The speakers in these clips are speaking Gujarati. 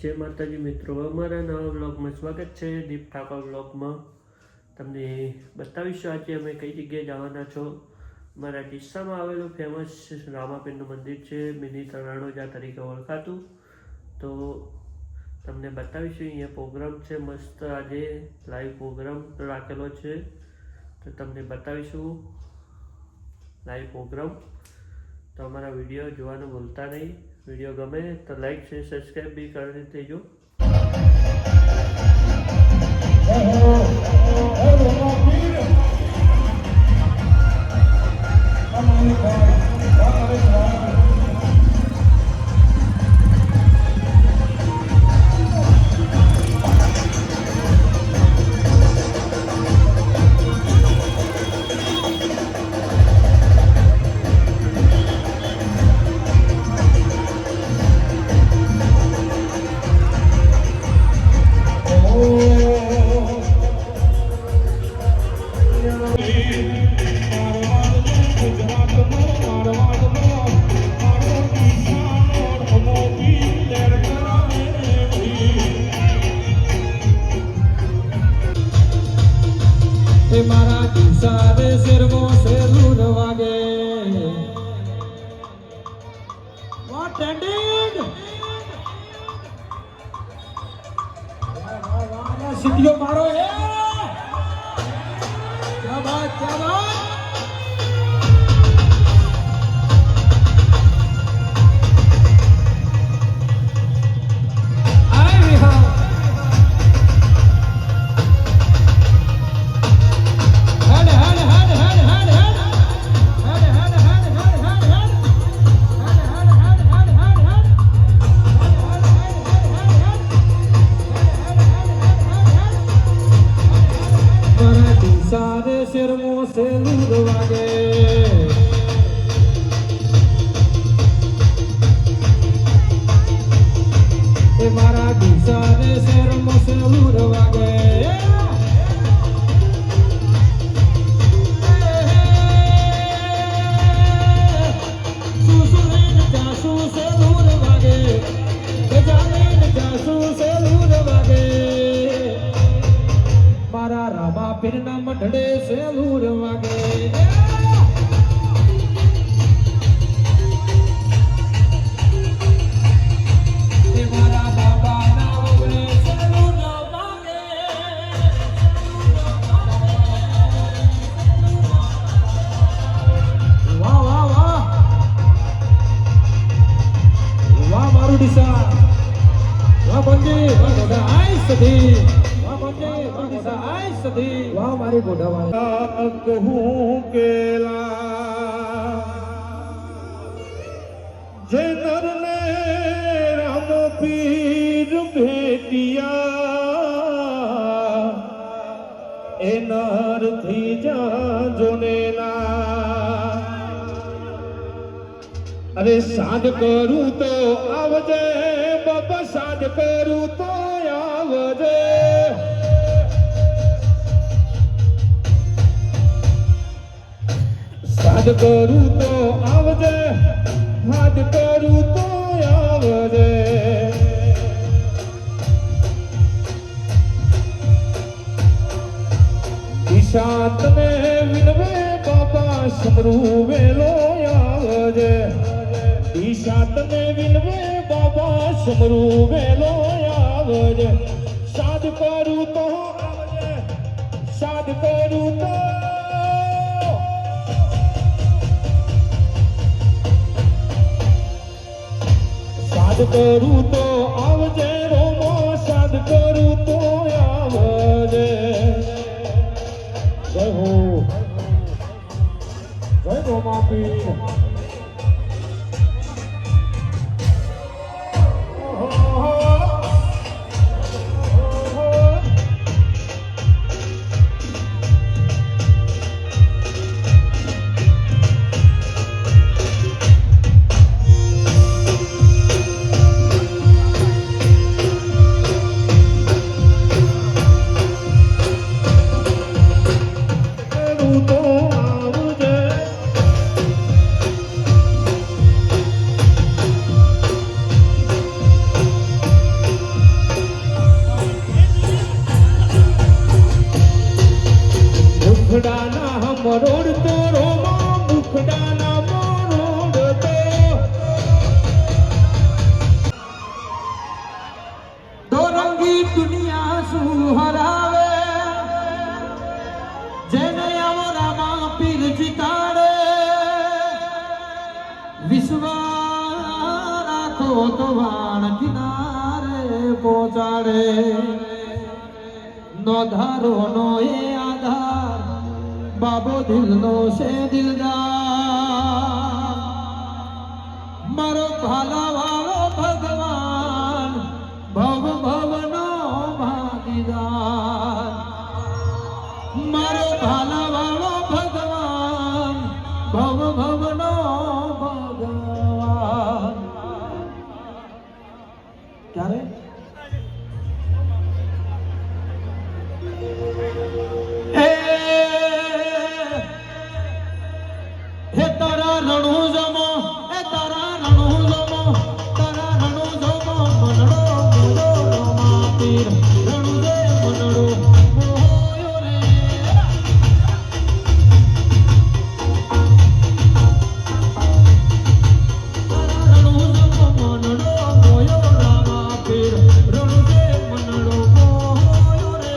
जय माताजी मित्रों, अमरा नवा ब्लॉग में स्वागत है। दीप ठाकर ब्लॉग में तमने बतावीशुं आज अमे कई जग्याए जवाना छो। अमरा ડીસા में आवेलुं फेमस रामापीरनुं मंदिर है, मिनी तराणोजा तरीके ओळखातुं। तो तमने बतावीशुं अहींया प्रोग्राम है मस्त, आज लाइव प्रोग्राम राखेलो है। तो तमने बतावीशुं लाइव प्रोग्राम। तो अमरा विडियो जोवानुं भूलता नहीं। वीडियो गमे तो लाइक शेयर सब्सक्राइब भी कर देजो। मारा ડીસા रे सिरमो से दूर वागे व्हाट एंडिंग वाह सीटियो मारो है। क्या बात सारे सिरमो से लूर वागे मारा ડીસા रे सिरमो से लूर वागे सुसुरीन जासू से लूर वागे जामीन जासू से लूर वागे मारा रामा पीरना मढड़े से लूर वागे मारा बाबा ना ओगळे से लूर वागे वाह वाह वाह वाह मारू ડીસા वाह बंजी वाह गोदा आई सदी वाह बंजी वाह गोदा आई सदी वाह मारी गोदा वाला कहूं केला जनर ने राम पीर भेटिया एनार थी जा जोनेला अरे साध करूं तो आवजे बाबा साध करूं तो आवजे साध करूं तो आवजे साध करूं तो आवजे ડીસા तने विनवे बाबा समरू वेलो आवजे ડીસા तने विनवे बाबा समरू वेलो आवजे साध करूं तो आवजे साध करूं तो साध करूं तो आवजे रोमो साध करूं तो आवजे जय हो जय रोमा पीर હરાવે જેને આવો રામા પીર જીતાડે વિશ્વા રાખો તો વાણ કિનારે પહોંચાડે નો ધારો નો એ આધાર બાબો દિલનો છે દિલદાર મારો ભાલાવાળો ભગવાન ભવ ભવનો ભાગીદાર મારો ભાલાવાળો ભગવાન ભવ ભવનો ભગવાન ક્યારે હે તારા રણું જમો એ તારા રણું જમો તારા રણું જમો મનડો મોયો રમા પીર રણું જે મનડો મોયો રે તારા રણું જમો મનડો મોયો રમા પીર રણું જે મનડો મોયો રે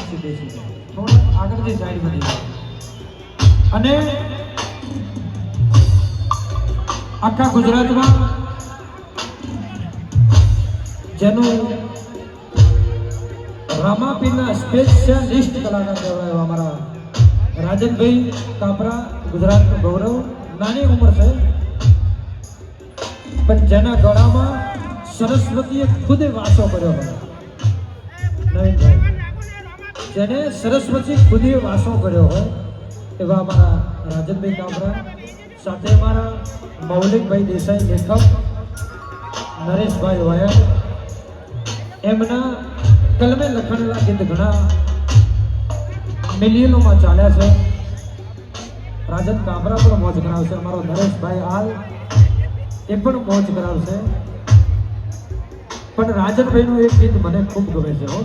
પછી બેસી જાય, થોડા આગળથી સાઈડ બની જાય. અને આખા ગુજરાતમાં જેનું રામાપીરના સ્પેશિયાલિસ્ટ કલાકાર કહેવાય એવા અમારા રાજનભાઈ કાપરા, ગુજરાતનું ગૌરવ. નાની ઉંમર છે પણ જેના ગળામાં સરસ્વતીએ ખુદે વાસો કર્યો હોય. નવીનભાઈ, જેને સરસ્વતી ખુદે વાસો કર્યો હોય એવા અમારા રાજનભાઈ કાપરા. સાથે અમારા મૌલિકભાઈ દેસાઈ લેખક, નરેશભાઈ વયલ, એમના કલમે લખાણેલા ગીત ઘણા મિલિયનોમાં ચાલ્યા છે. રાજન કાબરા પણ મોજ કરાવશે, અમારો નરેશભાઈ હાલ એ પણ મોજ કરાવશે. પણ રાજનભાઈનું એક ગીત મને ખૂબ ગમે છે. હો,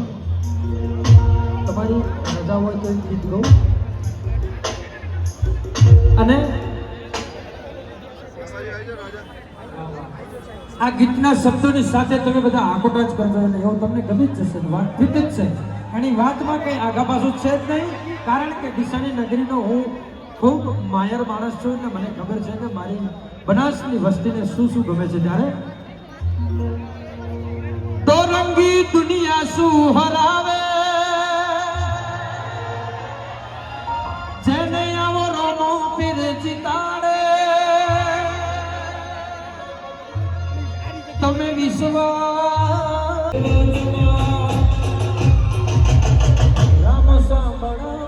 તમારી રજા હોય તો એક ગીત ગાઉં. અને આ ગીતના શબ્દોની સાથે તમે બધા આકોટા જ કરજો એટલે એવું તમને ગમી જ જશે. વાત ફિટ જ છે, એની વાતમાં કંઈ આગા પાછું છે જ નહીં. કારણ કે ડીસાની નગરીનો હું ખૂબ માયર માણસ છું એટલે મને ખબર છે કે મારી બનાસની વસ્તીને શું શું ગમે છે. ત્યારે તો રંગી દુનિયા શું હરાવે, જેને આવો રોમો પીર જીતાડે, તમે વિશ્વાસ રામ સાંભળા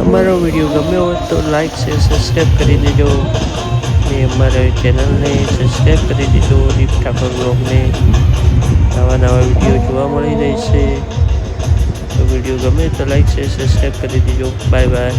અમારો વિડીયો ગમ્યો હોય તો લાઈક છે, સબસ્ક્રાઈબ કરી દેજો ને અમારા ચેનલને સબસ્ક્રાઈબ કરી દેજો. દીપ ઠાકોર બ્લોગને નવા નવા વિડીયો જોવા મળી રહેશે. તો વિડીયો ગમે તો લાઈક છે, સબસ્ક્રાઈબ કરી દેજો. Bye bye.